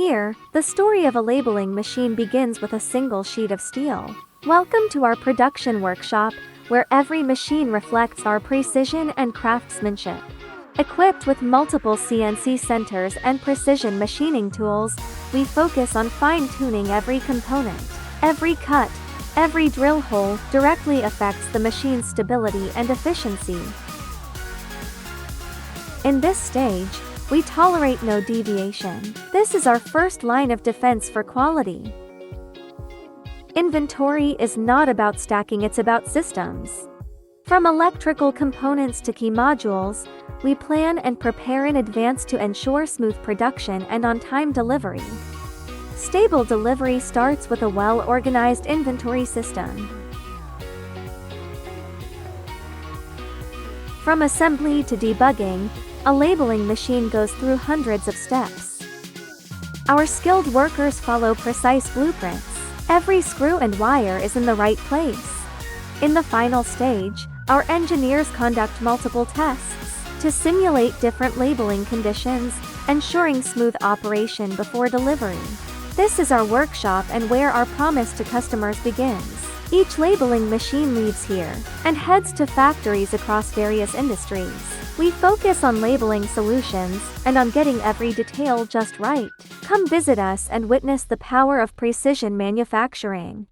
Here, the story of a labeling machine begins with a single sheet of steel. Welcome to our production workshop, where every machine reflects our precision and craftsmanship. Equipped with multiple CNC centers and precision machining tools, we focus on fine-tuning every component. Every cut, every drill hole directly affects the machine's stability and efficiency. In this stage, we tolerate no deviation. This is our first line of defense for quality. Inventory is not about stacking, it's about systems. From electrical components to key modules, we plan and prepare in advance to ensure smooth production and on-time delivery. Stable delivery starts with a well-organized inventory system. From assembly to debugging, a labeling machine goes through hundreds of steps. Our skilled workers follow precise blueprints. Every screw and wire is in the right place. In the final stage, our engineers conduct multiple tests to simulate different labeling conditions, ensuring smooth operation before delivery. This is our workshop and where our promise to customers begins. Each labeling machine leaves here and heads to factories across various industries. We focus on labeling solutions and on getting every detail just right. Come visit us and witness the power of precision manufacturing.